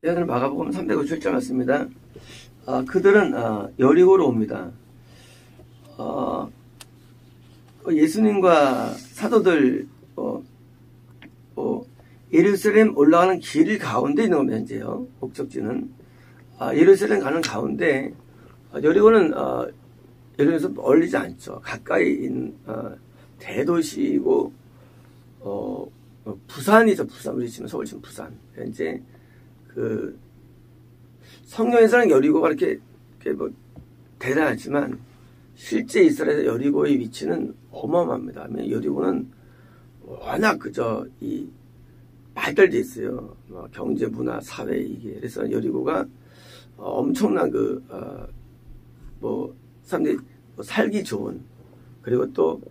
오늘 마가복음 357장 왔습니다. 그들은 여리고로 옵니다. 예수님과 사도들 예루살렘 올라가는 길 가운데 있는 겁니다. 현재요. 목적지는 예루살렘 가는 가운데 여리고는 예루살렘에서 멀리지 않죠. 가까이 있는 대도시이고 부산이죠. 부산. 우리 지금 서울 지금 부산. 현재 그 성경에서는 여리고가 이렇게 뭐 대단하지만 실제 이스라엘의 여리고의 위치는 어마어마합니다. 여리고는 워낙 이 발달돼 있어요. 경제, 문화, 사회 이게. 그래서 여리고가 엄청난 사람들이 살기 좋은, 그리고 또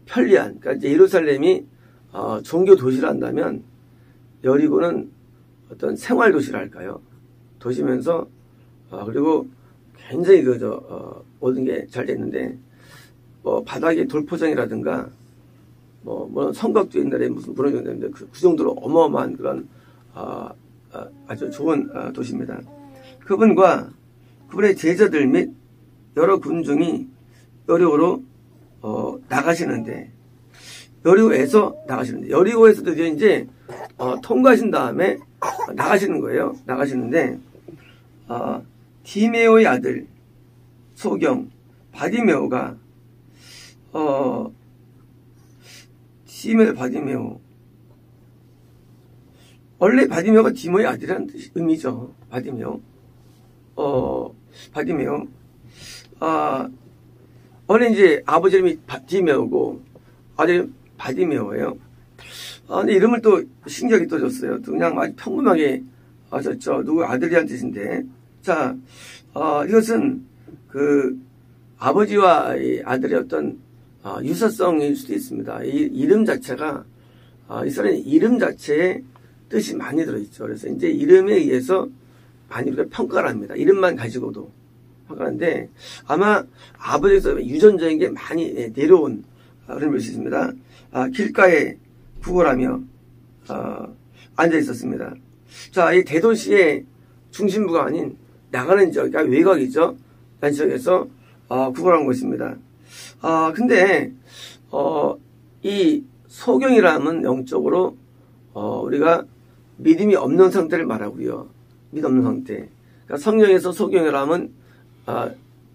편리한, 그러니까 이제 예루살렘이 종교 도시를 한다면 여리고는 어떤 생활 도시를 할까요? 도시면서 그리고 굉장히 모든 게 잘 돼 있는데 바닥에 돌포장이라든가 물론 성곽도 옛날에 무슨 무너져 있는데 그 정도로 어마어마한 그런 아주 좋은 도시입니다. 그분의 제자들 및 여러 군중이 여리고로 나가시는데, 여리고에서도 이제 통과하신 다음에 나가시는 거예요. 나가시는데 디메오의 아들 소경 바디메오가 바디메오, 원래 바디메오가 디모의 아들이라는 의미죠. 바디메오. 원래 이제 아버지 이름이 디메오고 아들 바디메오예요. 근데 이름을 또 신기하게 또 줬어요. 또 그냥 아주 평범하게 줬죠. 누구 아들이란 뜻인데. 자, 이것은 그 아버지와 이 아들의 어떤 유사성일 수도 있습니다. 이 이름 자체가 이스라엘 이름 자체에 뜻이 많이 들어있죠. 그래서 이제 이름에 의해서 많이 우리가 평가를 합니다. 이름만 가지고도 평가하는데 아마 아버지에서 유전적인 게 많이 내려온 그런 것이 있습니다. 길가에 구걸하며 앉아 있었습니다. 자, 이 대도시의 중심부가 아닌 나가는 지역, 그러니까 외곽이죠. 난 지역에서 구걸한 것입니다. 근데 이 소경이라면 영적으로 우리가 믿음이 없는 상태를 말하고요. 믿음 없는 상태. 그러니까 성경에서 소경이라면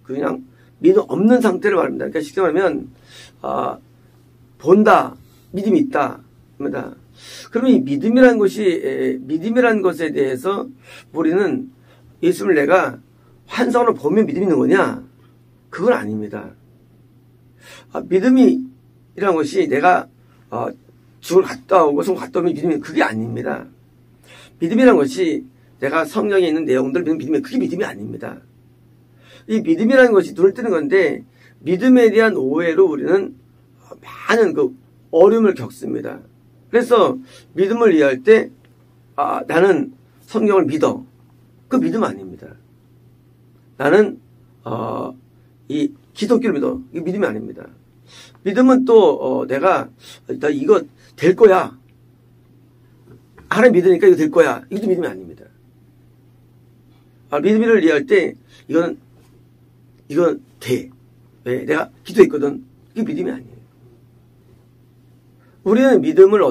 그냥 믿음 없는 상태를 말합니다. 그러니까 쉽게 말하면 본다, 믿음이 있다. 그러면 이 믿음이라는 것에 대해서 우리는 예수를 내가 환상으로 보면 믿음이 있는 거냐? 그건 아닙니다. 믿음이라는 것이 내가 죽을 갔다 오고 손 갔다 오면 믿음이, 그게 아닙니다. 믿음이라는 것이 내가 성경에 있는 내용들 믿음이, 그게 믿음이 아닙니다. 이 믿음이라는 것이 눈을 뜨는 건데 믿음에 대한 오해로 우리는 많은 어려움을 겪습니다. 그래서 믿음을 이해할 때 나는 성경을 믿어. 그 믿음 아닙니다. 나는 이 기독교를 믿어. 이게 믿음이 아닙니다. 믿음은 또 나 이거 될 거야. 하나님 믿으니까 이거 될 거야. 이것도 믿음이 아닙니다. 믿음을 이해할 때 이건 돼. 왜? 내가 기도했거든. 이게 믿음이 아니에요. 우리는 믿음을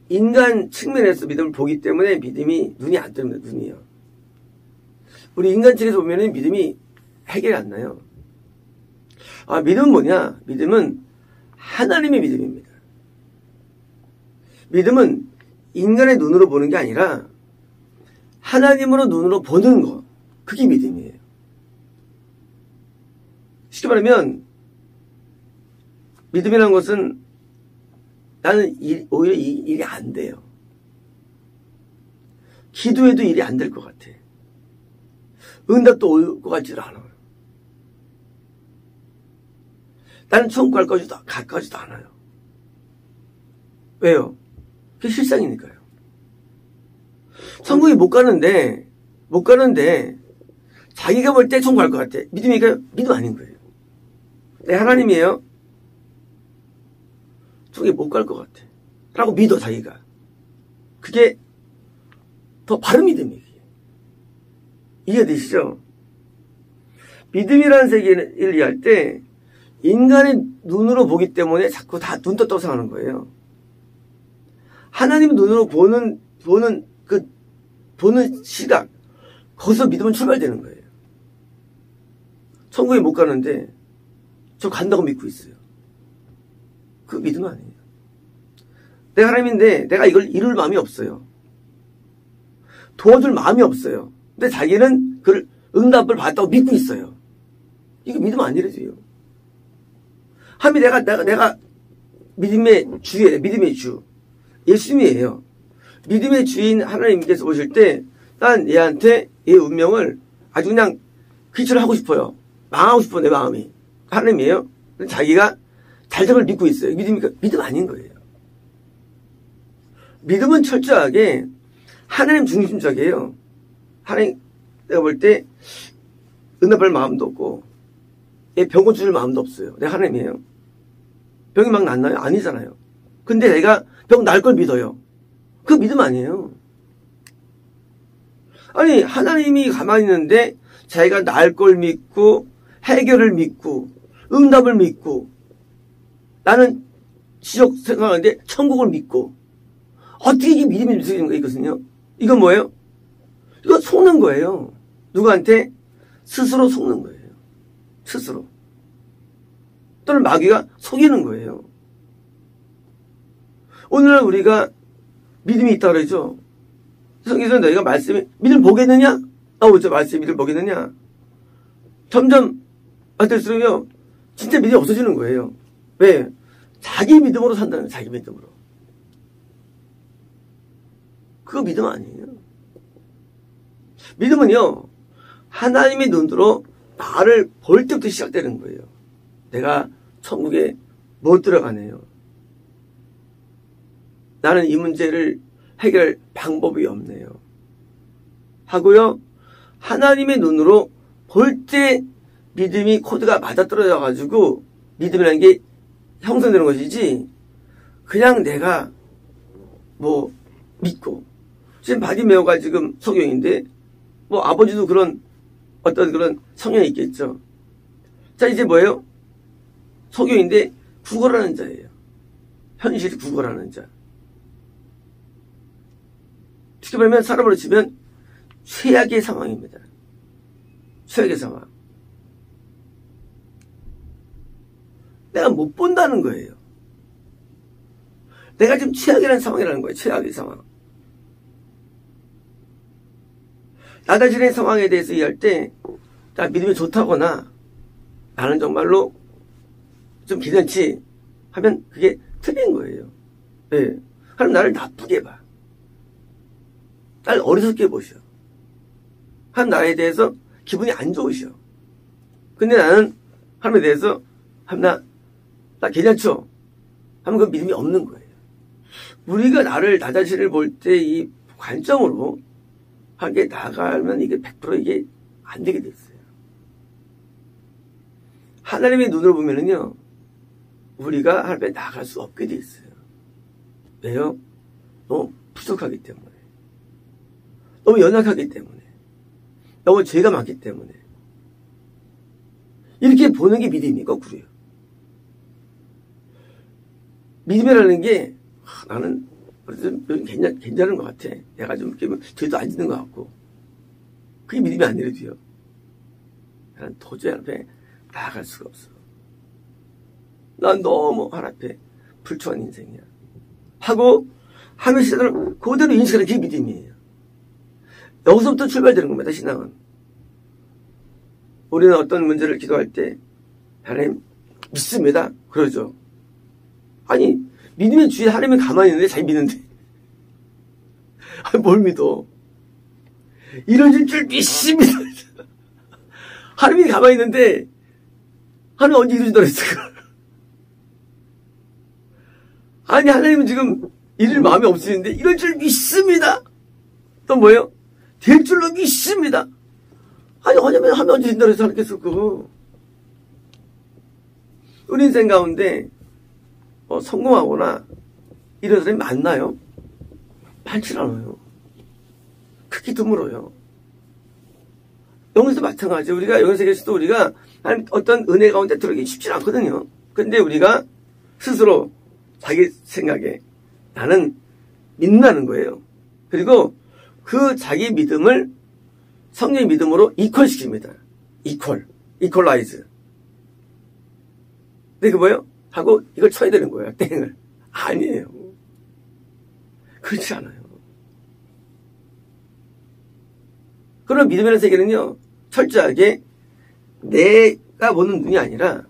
인간 측면에서 믿음을 보기 때문에 믿음이 눈이 안 뜨는 눈이에요. 우리 인간 측에서 보면 믿음이 해결이 안 나요. 믿음은 뭐냐? 믿음은 하나님의 믿음입니다. 믿음은 인간의 눈으로 보는 게 아니라 하나님으로 눈으로 보는 거. 그게 믿음이에요. 쉽게 말하면 믿음이라는 것은 나는 오히려 일이 안 돼요. 기도해도 일이 안 될 것 같아. 응답도 올 것 같지도 않아요. 나는 천국 갈 것이도 가까지도 않아요. 왜요? 그게 실상이니까요. 천국에 못 가는데 자기가 볼 때 천국 갈 것 같아. 믿음이니까 믿음 아닌 거예요. 내 하나님이에요. 천국에 못 갈 것 같아. 라고 믿어, 자기가. 그게 더 바른 믿음이에요. 이해되시죠? 믿음이라는 세계를 이해할 때 인간의 눈으로 보기 때문에 자꾸 다 눈 떠 생각하는 거예요. 하나님 눈으로 보는 시각, 거기서 믿음은 출발되는 거예요. 천국에 못 가는데 저 간다고 믿고 있어요. 그 믿음은 아니에요. 내가 하나님인데 내가 이걸 이룰 마음이 없어요. 도와줄 마음이 없어요. 근데 자기는 그 응답을 받았다고 믿고 있어요. 이거 믿으면 안 이래져요. 하나님이 내가 믿음의 주예요. 믿음의 주. 예수님이에요. 믿음의 주인 하나님께서 오실 때 난 얘한테 얘 운명을 아주 그냥 귀처를 하고 싶어요. 망하고 싶어 내 마음이. 하나님이에요. 자기가 잘 될 걸 믿고 있어요. 믿음 아닌 거예요. 믿음은 철저하게 하나님 중심적이에요. 하나님 내가 볼 때 응답할 마음도 없고 얘 병 고쳐줄 마음도 없어요. 내가 하나님이에요. 병이 막 낫나요? 아니잖아요. 근데 내가 병 나을 걸 믿어요. 그 믿음 아니에요. 아니 하나님이 가만히 있는데 자기가 나을 걸 믿고 해결을 믿고 응답을 믿고 나는 지적 생각하는데 천국을 믿고 어떻게 이게 믿음이 믿어지는 거거든요. 이건 뭐예요? 이건 속는 거예요. 누구한테? 스스로 속는 거예요. 스스로. 또는 마귀가 속이는 거예요. 오늘날 우리가 믿음이 있다고 그러죠. 성경에서 너희가 믿음 보겠느냐? 나오죠. 말씀이 믿음 보겠느냐? 점점 할수록요 진짜 믿음이 없어지는 거예요. 왜? 자기 믿음으로 산다는 거예요. 자기 믿음으로. 그거 믿음 아니에요. 믿음은요 하나님의 눈으로 나를 볼 때부터 시작되는 거예요. 내가 천국에 못 들어가네요. 나는 이 문제를 해결할 방법이 없네요. 하고요. 하나님의 눈으로 볼 때 믿음이 코드가 맞아떨어져 가지고 믿음이라는 게 형성되는 것이지 그냥 내가 뭐 믿고 지금 바디메오가 지금 성경인데 뭐 아버지도 그런 어떤 그런 성향이 있겠죠. 자 이제 뭐예요? 성경인데 구걸하는 자예요. 현실 구걸하는 자. 쉽게 말하면 사람으로 치면 최악의 상황입니다. 최악의 상황. 내가 못 본다는 거예요. 내가 지금 최악이라는 상황이라는 거예요. 최악의 상황. 나 자신의 상황에 대해서 이해할 때, 나 믿음이 좋다거나, 나는 정말로 좀 괜찮지 하면 그게 틀린 거예요. 네. 하나님 나를 나쁘게 봐. 날 어리석게 보셔. 하나님 나에 대해서 기분이 안 좋으셔. 근데 나는 하나님에 대해서 나 괜찮죠? 하면 그 믿음이 없는 거예요. 우리가 나 자신을 볼 때 이 관점으로 하게 나가면 이게 100% 이게 안 되게 됐어요. 하나님의 눈으로 보면은요, 우리가 하나님에 나갈 수 없게 돼 있어요. 왜요? 너무 부족하기 때문에. 너무 연약하기 때문에. 너무 죄가 많기 때문에. 이렇게 보는 게 믿음이 거꾸로요. 믿음이라는 게 나는 좀 괜찮은 것 같아. 내가 좀 죄도 안 짓는 것 같고. 그게 믿음이 아니래도요. 나는 도저히 하나님 앞에 나아갈 수가 없어. 난 너무 하나님 앞에 불충한 인생이야. 하고 하나님의 시선을 그대로 인식하는 게 믿음이에요. 여기서부터 출발되는 겁니다. 신앙은. 우리는 어떤 문제를 기도할 때 하나님 믿습니다. 그러죠. 아니 믿음의 주위에 하나님이 가만히 있는데 잘 믿는데 뭘 믿어. 이런 줄 믿습니다. 하나님이 가만히 있는데 하나님 언제 이루어진다고 했을까. 아니 하나님은 지금 이룰 마음이 없으신데 이럴 줄 믿습니다. 또 뭐예요? 될 줄로 믿습니다. 아니 하나님은 하면 언제 된다고 해서 하겠을까. 우리 인생 가운데 성공하거나 이런 사람이 많나요? 많지 않아요. 크게 드물어요. 여기서 마찬가지. 우리가 여기 세계에서도 우리가 어떤 은혜 가운데 들어가기 쉽지 않거든요. 근데 우리가 스스로 자기 생각에 나는 믿는다는 거예요. 그리고 그 자기 믿음을 성령의 믿음으로 이퀄시킵니다. 이퀄라이즈. 근데 그 뭐예요? 하고 이걸 쳐야 되는 거예요. 땡을. 아니에요. 그렇지 않아요. 그런 믿음이라는 세계는요, 철저하게 내가 보는 눈이 아니라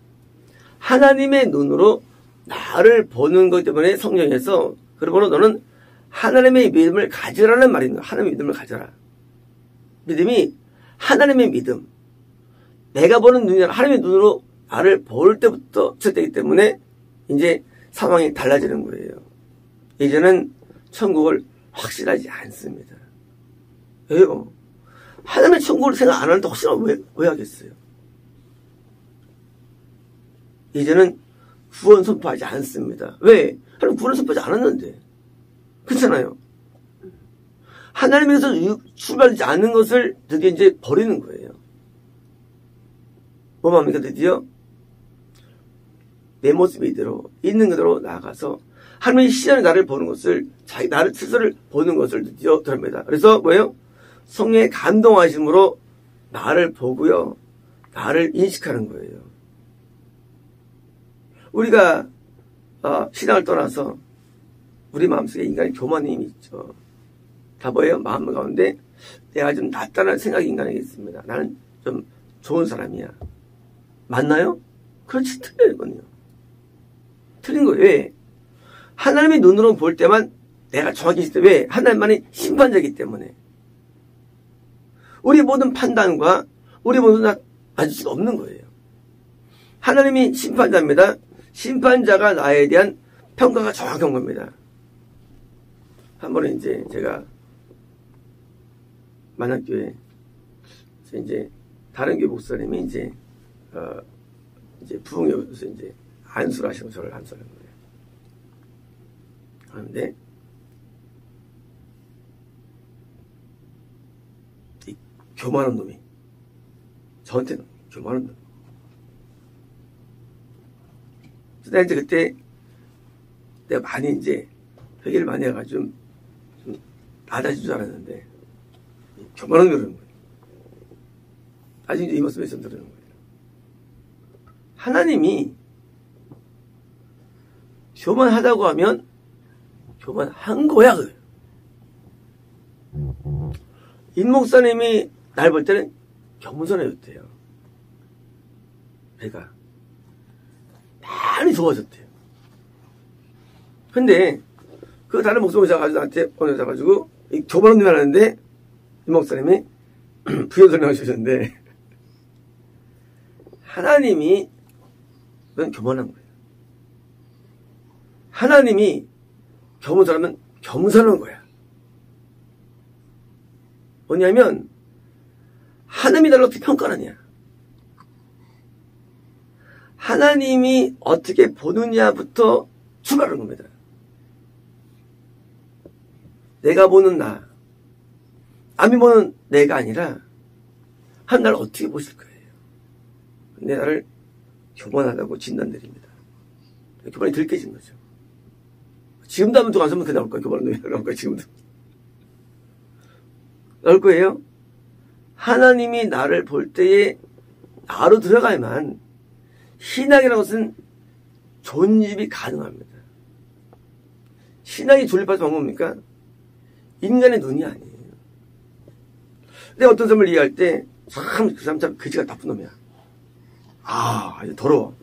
하나님의 눈으로 나를 보는 것 때문에 성령에서 그러므로 너는 하나님의 믿음을 가지라는 말입니다. 하나님의 믿음을 가져라. 믿음이 하나님의 믿음. 내가 보는 눈이 아니라 하나님의 눈으로 나를 볼 때부터 시작되기 때문에 이제 상황이 달라지는 거예요. 이제는 천국을 확신하지 않습니다. 왜요? 하나님의 천국을 생각 안 하는데 혹시나 왜 하겠어요? 이제는 구원 선포하지 않습니다. 왜? 하나님 구원 선포하지 않았는데. 그렇잖아요. 하나님에서 출발하지 않는 것을 드디어 이제 버리는 거예요. 뭐합니까 드디어? 내 모습 이대로 있는 그대로 나아가서 하나님의 시선에 나를 보는 것을 나를 스스로를 보는 것을 드디어 드립니다. 그래서 뭐예요? 성령의 감동하심으로 나를 보고요. 나를 인식하는 거예요. 우리가 신앙을 떠나서 우리 마음속에 인간의 교만의 힘이 있죠. 다 뭐예요? 마음 가운데 내가 좀 낫다는 생각이 인간에게 있습니다. 나는 좀 좋은 사람이야. 맞나요? 그렇지, 틀리거든요. 틀린 거예요. 왜? 하나님의 눈으로 볼 때만 내가 정확히 있을 때 왜? 하나님만이 심판자이기 때문에. 우리 모든 판단과 우리 모든 다 맞을 수가 없는 거예요. 하나님이 심판자입니다. 심판자가 나에 대한 평가가 정확한 겁니다. 한 번에 이제 제가 만학교에 이제 다른 교회 목사님이 이제 부흥회에서 이제 안수를 하시고 저를 안수하는 거예요. 그런데 이 교만한 놈이 저한테는 교만한 놈. 그래서 이제 그때 내가 많이 이제 회개를 많이 해가지고 좀 낮아질 줄 알았는데 교만한 놈이 그러는 거예요. 나중에 이 모습에서 들으는 거예요. 하나님이 교만하다고 하면 교만한 거야. 임 목사님이 날 볼 때는 겸손해졌대요. 배가 많이 좋아졌대요. 근데 그 다른 목사님이 나한테 보내셔가지고 교만한 놈이 하는데 임 목사님이 부연 설명해 주셨는데 하나님이 그건 교만한 거예요. 하나님이 겸손하면 겸손한 거야. 뭐냐면 하나님이 나를 어떻게 평가하느냐. 하나님이 어떻게 보느냐부터 출발하는 겁니다. 내가 보는 나, 남이 보는 내가 아니라 하나님 나를 어떻게 보실 거예요. 근데 나를 교만하다고 진단드립니다. 교만이 들깨진 거죠. 지금도 한번 좀 안 쓰면 그냥 나올 거예요. 교만한 놈이 나올 거예요. 지금도. 나올 거예요. 하나님이 나를 볼 때에 나로 들어가야만 신앙이라는 것은 존립이 가능합니다. 신앙이 존립할 방법은 뭡니까? 인간의 눈이 아니에요. 내가 어떤 사람을 이해할 때 참 그 사람 참 그지가 나쁜 놈이야. 아주 더러워.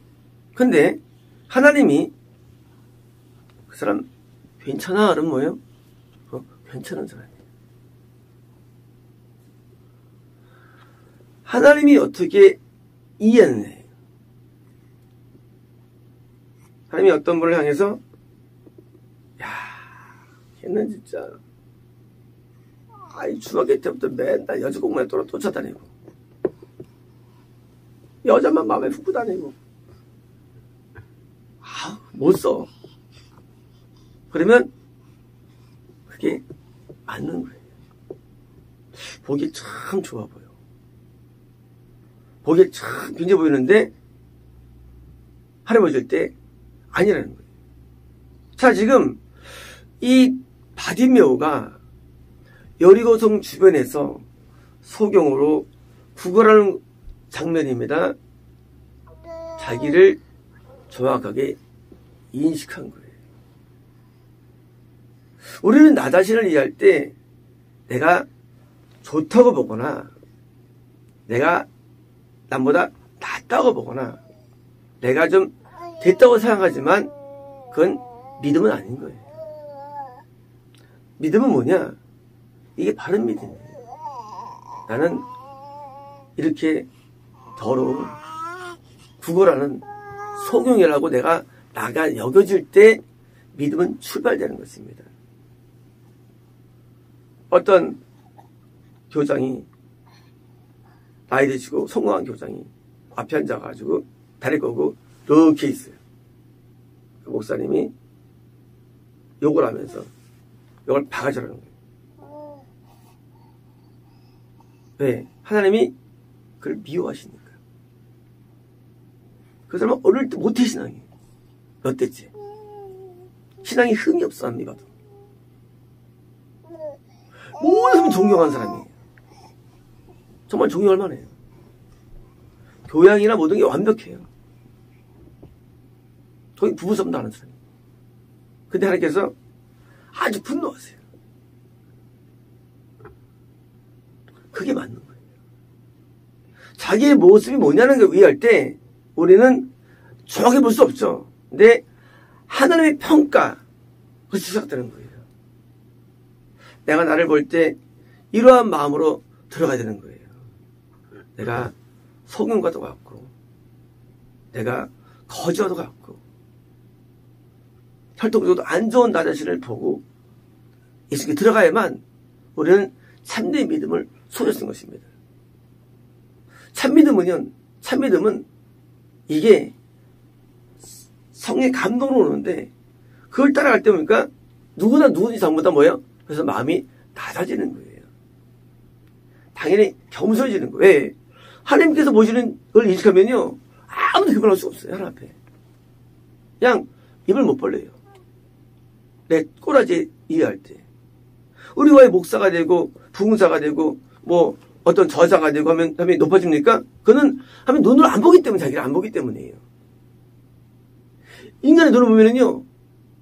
근데 하나님이 그 사람 괜찮아? 그러면 뭐예요? 괜찮은 사람이에요. 하나님이 어떻게 이해하느냐. 하나님이 어떤 분을 향해서 야, 걔는 진짜 중학교 때부터 맨날 여자 공부에 쫓아다니고 여자만 마음에 품고 다니고 못 써. 그러면 그게 맞는 거예요. 보기 참 좋아 보여. 보기에 참 굉장히 보이는데 하나님 보실 때 아니라는 거예요. 자, 지금 이 바디메오가 여리고성 주변에서 소경으로 구걸하는 장면입니다. 자기를 정확하게 인식한 거예요. 우리는 나 자신을 이해할 때 내가 좋다고 보거나 내가 남보다 낫다고 보거나 내가 좀 됐다고 생각하지만 그건 믿음은 아닌 거예요. 믿음은 뭐냐? 이게 바른 믿음이에요. 나는 이렇게 더러운 구걸하는 소경이라고 나가 여겨질 때 믿음은 출발되는 것입니다. 어떤 교장이 나이 드시고 성공한 교장이 앞에 앉아가지고 다리 꼬고 이렇게 있어요. 그 목사님이 욕을 하면서 욕을 바가지라는 거예요. 왜? 하나님이 그를 미워하시니까. 그 사람은 어릴 때 모태 신앙이에요. 몇 대째. 신앙이 흠이 없어, 안 믿어도. 모든 사람이 존경하는 사람이에요. 정말 존경할 만해요. 교양이나 모든 게 완벽해요. 거의 부부싸움도 하는 사람이에요. 근데 하나님께서 아주 분노하세요. 그게 맞는 거예요. 자기의 모습이 뭐냐는 걸 이해할 때 우리는 정확히 볼 수 없죠. 근데 하나님의 평가, 그것이 시작되는 거예요. 내가 나를 볼 때 이러한 마음으로 들어가야 되는 거예요. 내가 소경과도 같고 내가 거지와도 같고 혈통적으로 안 좋은 나 자신을 보고 예수께 들어가야만 우리는 참된 믿음을 소유할 수 있는 것입니다. 참믿음은 이게 성의 감동으로 오는데 그걸 따라갈 때 보니까 누구나 누구 이상보다 뭐예요? 그래서 마음이 낮아지는 거예요. 당연히 겸손해지는 거예요. 왜? 하나님께서 보시는 걸 인식하면요 아무도 교만할 수 없어요. 하나님 앞에 그냥 입을 못 벌려요. 내 꼬라지 이해할 때 우리가 왜 목사가 되고 부흥사가 되고 뭐 어떤 저자가 되고 하면 높아집니까? 그거는 하면 눈으로 안 보기 때문에 자기를 안 보기 때문이에요. 인간의 눈을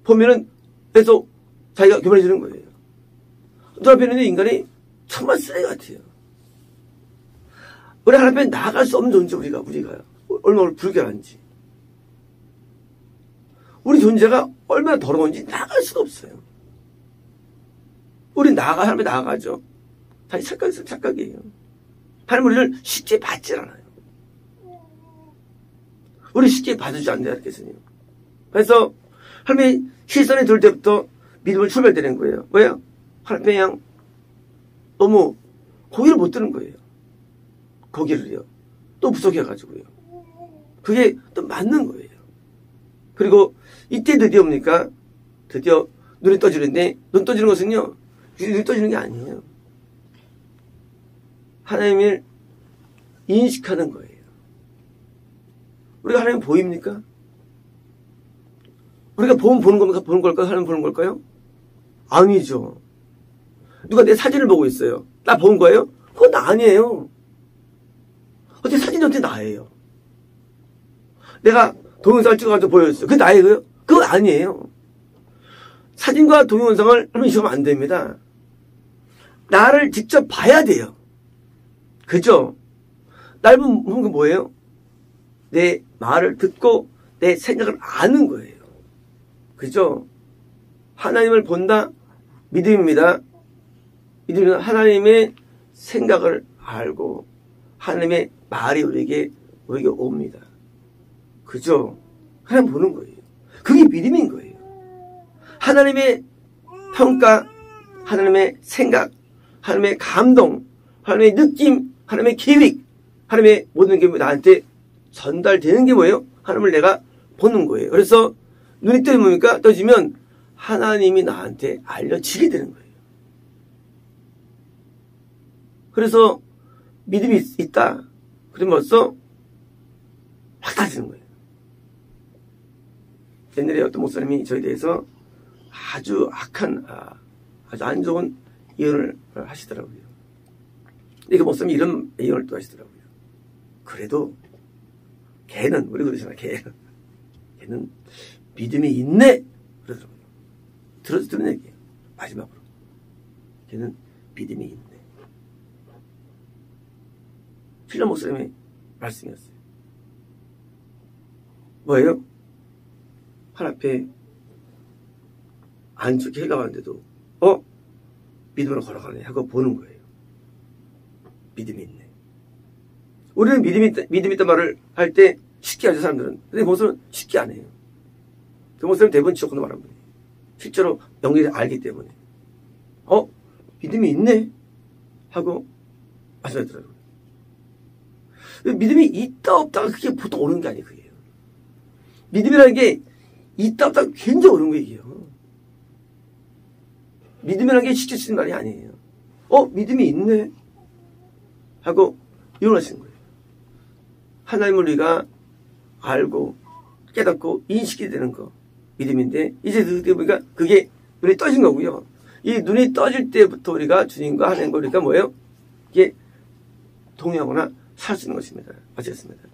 보면은 계속 자기가 교만해지는 거예요. 눈앞에는 인간이 정말 쓰레기 같아요. 우리 하나님 앞에 나아갈 수 없는 존재 우리가 얼마나 불결한지 우리 존재가 얼마나 더러운지 나아갈 수가 없어요. 우리 하나님 앞에 나아가죠. 다시 착각이에요. 하나님 우리를 쉽게 받질 않아요. 우리 쉽게 받아주지 않는다 하나님께서요. 그래서 하나님이 시선에 들 때부터 믿음을 출발되는 거예요. 왜요? 하나님 그냥 너무 고개를 못 드는 거예요. 고개를요. 또 부족해가지고요. 그게 또 맞는 거예요. 그리고 이때 드디어 뭡니까? 드디어 눈이 떠지는데 눈 떠지는 것은요. 눈이 떠지는 게 아니에요. 하나님을 인식하는 거예요. 우리가 하나님 보입니까? 우리가 보는 걸까요? 하나님 보는 걸까요? 아니죠. 누가 내 사진을 보고 있어요. 나 본 거예요? 그건 나 아니에요. 어떻게 사진이 어떻게 나예요? 내가 동영상을 찍어가지고 보여줬어요. 그게 나예요? 그건 아니에요. 사진과 동영상을 하나님 주시면 안 됩니다. 나를 직접 봐야 돼요. 그죠? 날 보는 게 뭐예요? 내 말을 듣고 내 생각을 아는 거예요. 그죠? 하나님을 본다? 믿음입니다. 믿음은 하나님의 생각을 알고 하나님의 말이 우리에게 옵니다. 그죠? 하나님 보는 거예요. 그게 믿음인 거예요. 하나님의 평가, 하나님의 생각, 하나님의 감동, 하나님의 느낌, 하나님의 계획, 하나님의 모든 게 나한테 전달되는 게 뭐예요? 하나님을 내가 보는 거예요. 그래서 눈이 떠지면 하나님이 나한테 알려지게 되는 거예요. 그래서 믿음이 있다. 그러면 벌써 확 달라지는 거예요. 옛날에 어떤 목사님이 저에 대해서 아주 악한, 아주 안 좋은 예언을 하시더라고요. 그 목사님이 이런 예언을 또 하시더라고요. 그래도 걔는, 우리 그러잖아, 걔는 믿음이 있네! 그러더라고요. 들은 얘기예요. 마지막으로. 걔는 믿음이 있네. 필라 목사님의 말씀이었어요. 뭐예요? 하나 앞에 안 좋게 해가 왔는데도 믿음으로 걸어가네 하고 보는 거예요. 믿음이 있네. 우리는 믿음 있단 말을 할 때 쉽게 하죠, 사람들은. 근데 목사는 쉽게 안 해요. 그 목사는 대부분 지적으로 말하는 분이에요. 실제로 영리를 알기 때문에. 믿음이 있네? 하고 말씀하더라고요. 믿음이 있다 없다가 그게 보통 오는 게 아니에요. 그게요. 믿음이라는 게 있다 없다가 굉장히 어려운 거예요. 믿음이라는 게 쉽게 쓰는 말이 아니에요. 믿음이 있네? 하고 일어나시는 거예요. 하나님을 우리가 알고 깨닫고 인식이 되는 거. 믿음인데 이제 그때 보니까 그게 눈이 떠진 거고요. 이 눈이 떠질 때부터 우리가 주님과 하는 거니까 뭐예요? 이게 동의하거나 살 수 있는 것입니다. 마치겠습니다.